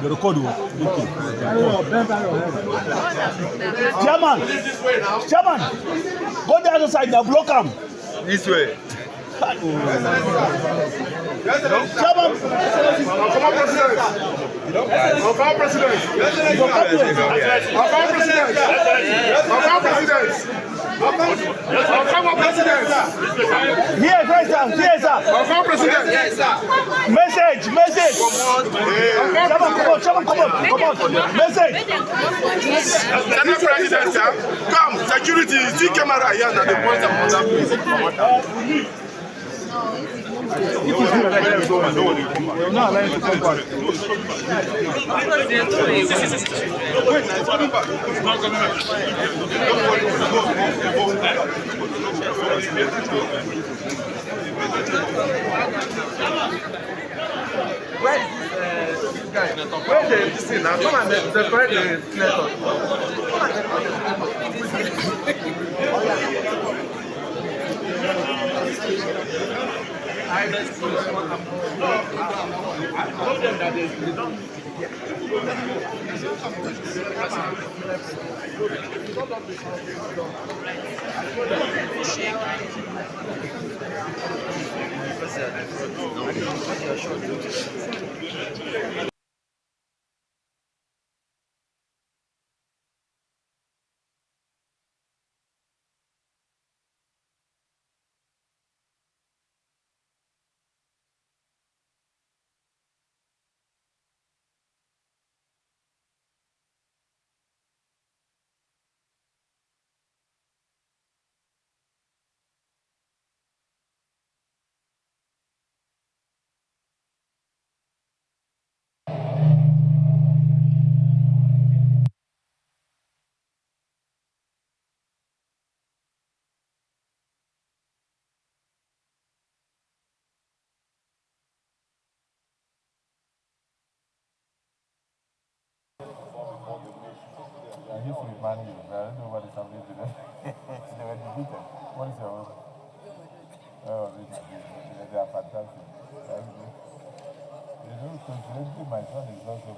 The record will Chairman, go the other side now, block him. This way. Chairman, Here, sir. Message. Come on. Message. Senate President, come. Security, see camera here and the point of Where is this guy? Where is this thing now? Come and separate the senator. I told them that they don't. I used to be managing, but I don't know what is happening to them. They were defeated. What is your own? Oh, they are fantastic. Thank you. You know, coincidentally, my son is also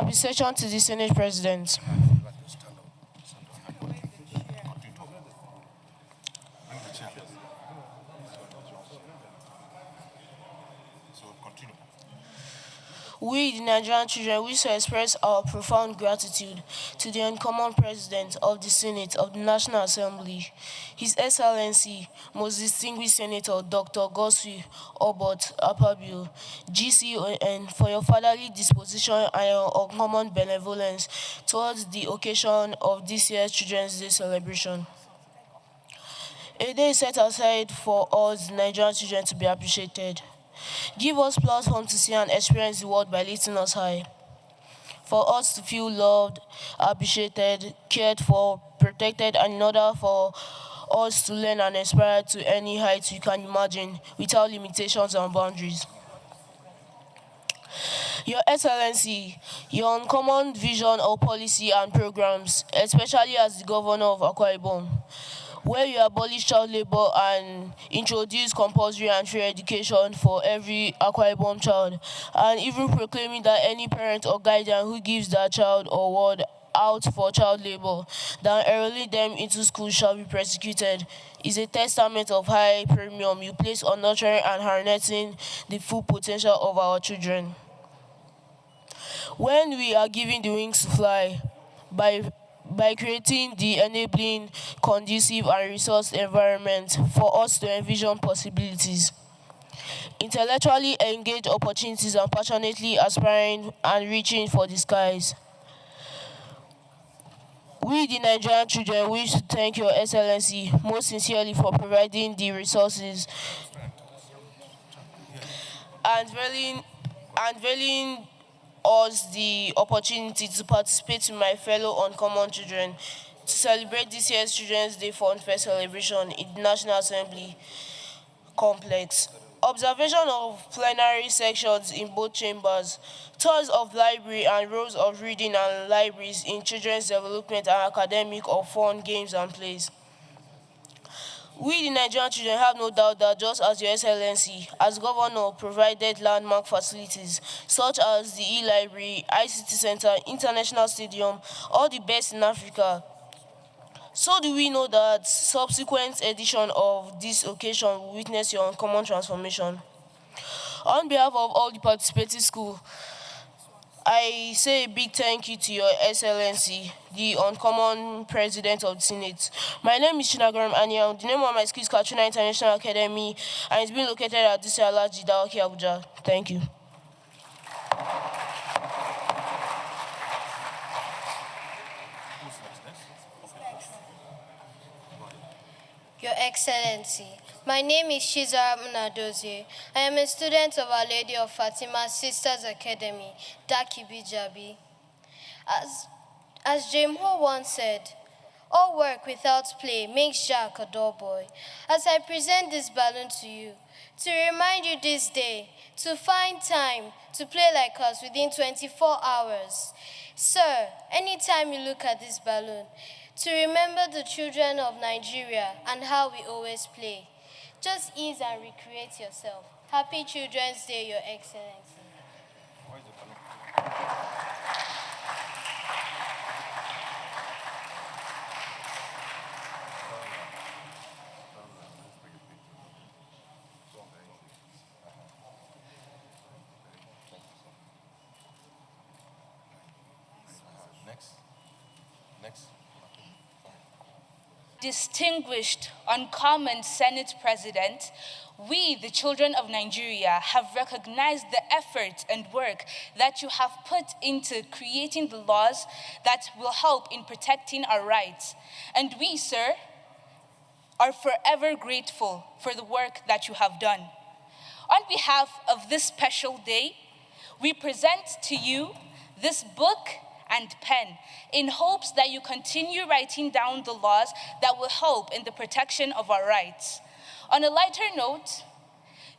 Appreciation to the Senate President. We, the Nigerian children, wish to express our profound gratitude to the uncommon President of the Senate of the National Assembly, His Excellency, most distinguished Senator Dr. Godswill Obot Akpabio, GCON, for your fatherly disposition and your uncommon benevolence towards the occasion of this year's Children's Day celebration. A day is set aside for us, Nigerian children, to be appreciated. Give us platform to see and experience the world by lifting us high. For us to feel loved, appreciated, cared for, protected, and in order for us to learn and aspire to any height you can imagine without limitations and boundaries. Your Excellency, your uncommon vision of policy and programs, especially as the Governor of Akwa Ibom, where you abolish child labor and introduce compulsory and free education for every Akwa Ibom child, and even proclaiming that any parent or guardian who gives their child or ward out for child labor than enrolling them into school shall be persecuted, is a testament of high premium you place on nurturing and harnessing the full potential of our children. When we are given the wings to fly, by creating the enabling, conducive, and resource environment for us to envision possibilities, intellectually engage opportunities, and passionately aspiring and reaching for the skies. We, the Nigerian children, wish to thank Your Excellency most sincerely for providing the resources and unveiling us the opportunity to participate with my fellow uncommon children to celebrate this year's Children's Day Fun Fest celebration in the National Assembly complex. Observation of plenary sections in both chambers, tours of library and rows of reading and libraries in children's development and academic or fun games and plays. We, the Nigerian children, have no doubt that just as Your Excellency, as Governor, provided landmark facilities such as the e-library, ICT Center, International Stadium, all the best in Africa, so do we know that subsequent edition of this occasion will witness your uncommon transformation. On behalf of all the participating schools, I say a big thank you to Your Excellency, the uncommon President of the Senate. My name is Chinagaram Aniel. The name of my school is Katrina International Academy, and it's been located at Disiala Jidawaki, Abuja. Thank you. Your Excellency, my name is Shiza Mnadozie. I am a student of Our Lady of Fatima Sisters Academy, Daki Bijabi. As James Ho once said, all work without play makes Jack a dull boy. As I present this balloon to you, to remind you this day to find time to play like us within 24 hours. Sir, anytime you look at this balloon, to remember the children of Nigeria and how we always play. Just ease and recreate yourself. Happy Children's Day, Your Excellency. Next. Distinguished, uncommon Senate President, we, the children of Nigeria, have recognized the effort and work that you have put into creating the laws that will help in protecting our rights. And we, sir, are forever grateful for the work that you have done. On behalf of this special day, we present to you this book and pen in hopes that you continue writing down the laws that will help in the protection of our rights. On a lighter note,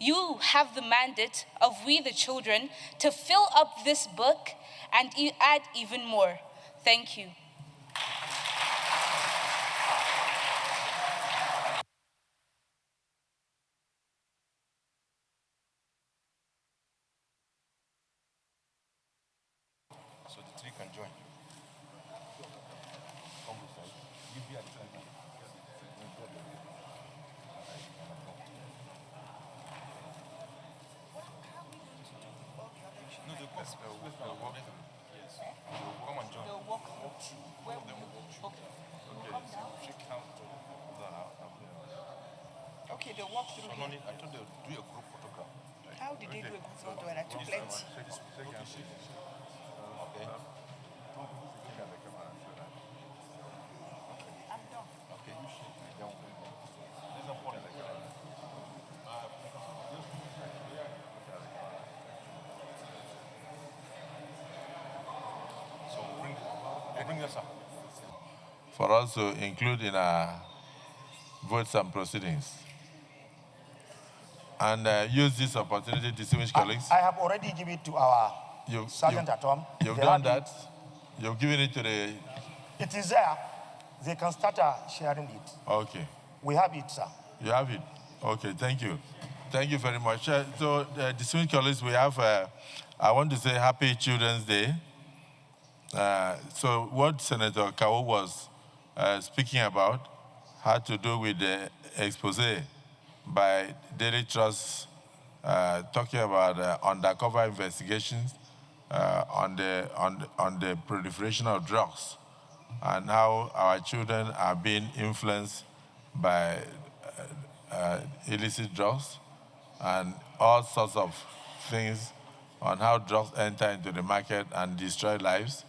you have the mandate of we the children to fill up this book and add even more. Thank you. So the Yes, they'll walk through. Yes. Come on, John. They'll walk through. Where will you? Okay. Okay, so shake hands to Okay, they walk through no here. need, I thought they'll do a group photograph. How did they do a group photo? And I took plenty. Shake hands. Okay. Look at the camera and show that. I'm done. Okay. There's a phone in the camera. So bring this up. For us to include in our votes and proceedings. And use this opportunity, distinguished colleagues. I have already given it to our Sergeant at home. You've done that. You've given it to the... It is there. They can start sharing it. Okay. We have it, sir. You have it? Okay, thank you. Thank you very much. So, distinguished colleagues, we have, I want to say Happy Children's Day. So what Senator Kawo was speaking about had to do with the expose by Daily Trust talking about undercover investigations on the proliferation of drugs and how our children are being influenced by illicit drugs and all sorts of things on how drugs enter into the market and destroy lives,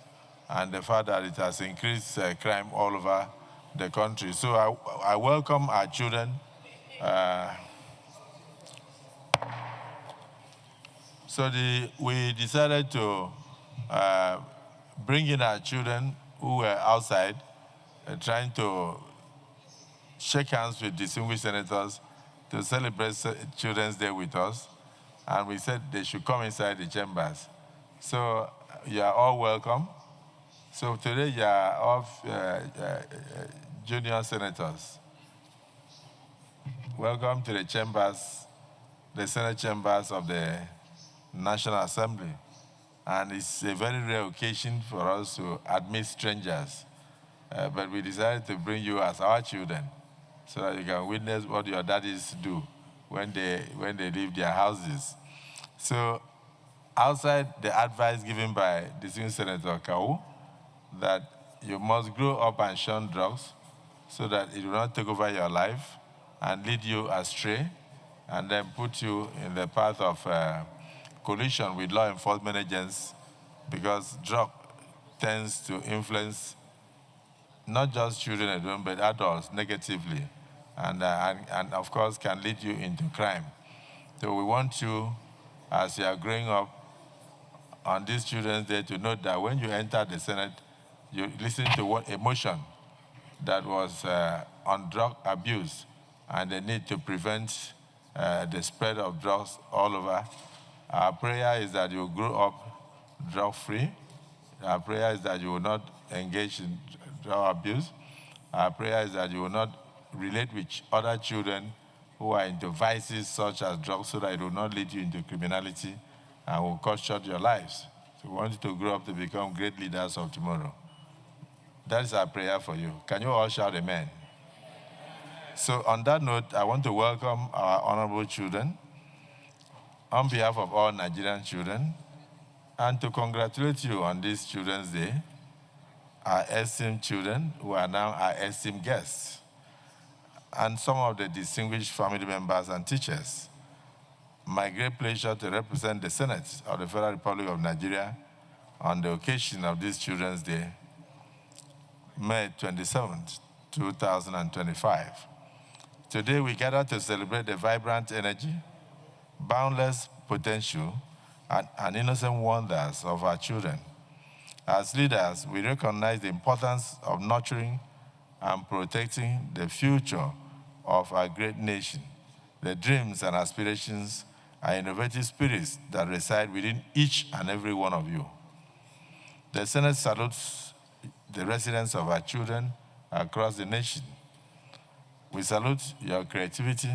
and the fact that it has increased crime all over the country. So I welcome our children. We decided to bring in our children who were outside trying to shake hands with distinguished senators to celebrate Children's Day with us. And we said they should come inside the chambers. So you are all welcome. So today you are all junior senators. Welcome to the chambers, the Senate chambers of the National Assembly. And it's a very rare occasion for us to admit strangers. But we decided to bring you as our children so that you can witness what your daddies do when they leave their houses. So outside the advice given by distinguished Senator Kawu, that you must grow up and shun drugs so that it will not take over your life and lead you astray and then put you in the path of collision with law enforcement agents, because drug tends to influence not just children alone, but adults negatively, and of course can lead you into crime. So we want you, as you are growing up on this Children's Day, to note that when you enter the Senate, you listen to one emotion that was on drug abuse and the need to prevent the spread of drugs all over. Our prayer is that you grow up drug-free. Our prayer is that you will not engage in drug abuse. Our prayer is that you will not relate with other children who are into vices such as drugs, so that it will not lead you into criminality and will cut short your lives. So we want you to grow up to become great leaders of tomorrow. That is our prayer for you. Can you all shout amen? So on that note, I want to welcome our honorable children on behalf of all Nigerian children, and to congratulate you on this Children's Day, our esteemed children who are now our esteemed guests, and some of the distinguished family members and teachers. My great pleasure to represent the Senate of the Federal Republic of Nigeria on the occasion of this Children's Day, May 27th, 2025. Today we gather to celebrate the vibrant energy, boundless potential, and innocent wonders of our children. As leaders, we recognize the importance of nurturing and protecting the future of our great nation, the dreams and aspirations and innovative spirits that reside within each and every one of you. The Senate salutes the residents of our children across the nation. We salute your creativity.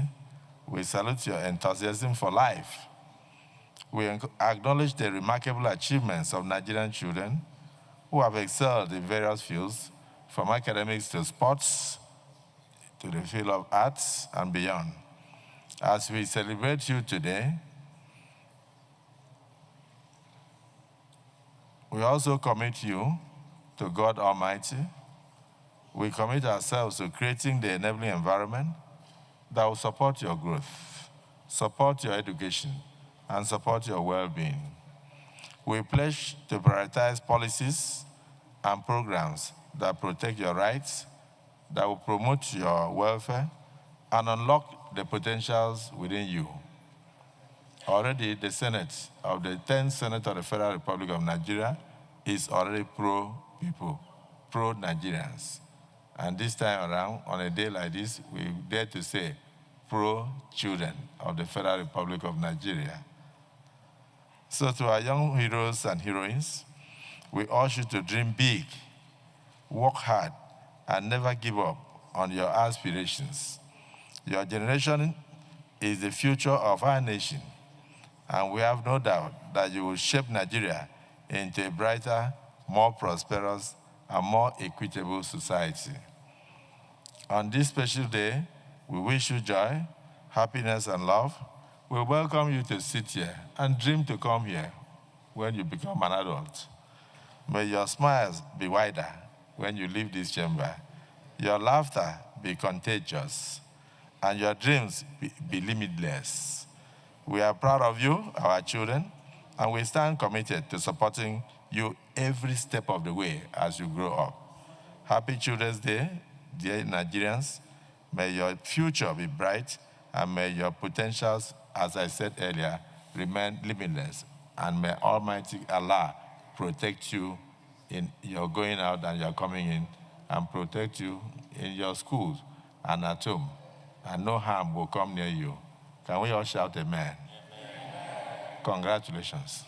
We salute your enthusiasm for life. We acknowledge the remarkable achievements of Nigerian children who have excelled in various fields, from academics to sports, to the field of arts and beyond. As we celebrate you today, We also commit you to God Almighty. We commit ourselves to creating the enabling environment that will support your growth, support your education, and support your well-being. We pledge to prioritize policies and programs that protect your rights, that will promote your welfare, and unlock the potentials within you. Already, the Senate of the 10th Senate of the Federal Republic of Nigeria is already pro-people, pro-Nigerians. And this time around, on a day like this, we dare to say pro-children of the Federal Republic of Nigeria. So to our young heroes and heroines, we urge you to dream big, work hard, and never give up on your aspirations. Your generation is the future of our nation, and we have no doubt that you will shape Nigeria into a brighter, more prosperous, and more equitable society. On this special day, we wish you joy, happiness, and love. We welcome you to sit here and dream to come here when you become an adult. May your smiles be wider when you leave this chamber, your laughter be contagious, and your dreams be limitless. We are proud of you, our children, and we stand committed to supporting you every step of the way as you grow up. Happy Children's Day, dear Nigerians. May your future be bright, and may your potentials, as I said earlier, remain limitless. And may Almighty Allah protect you in your going out and your coming in, and protect you in your schools and at home, and no harm will come near you. Can we all shout amen? Amen. Congratulations.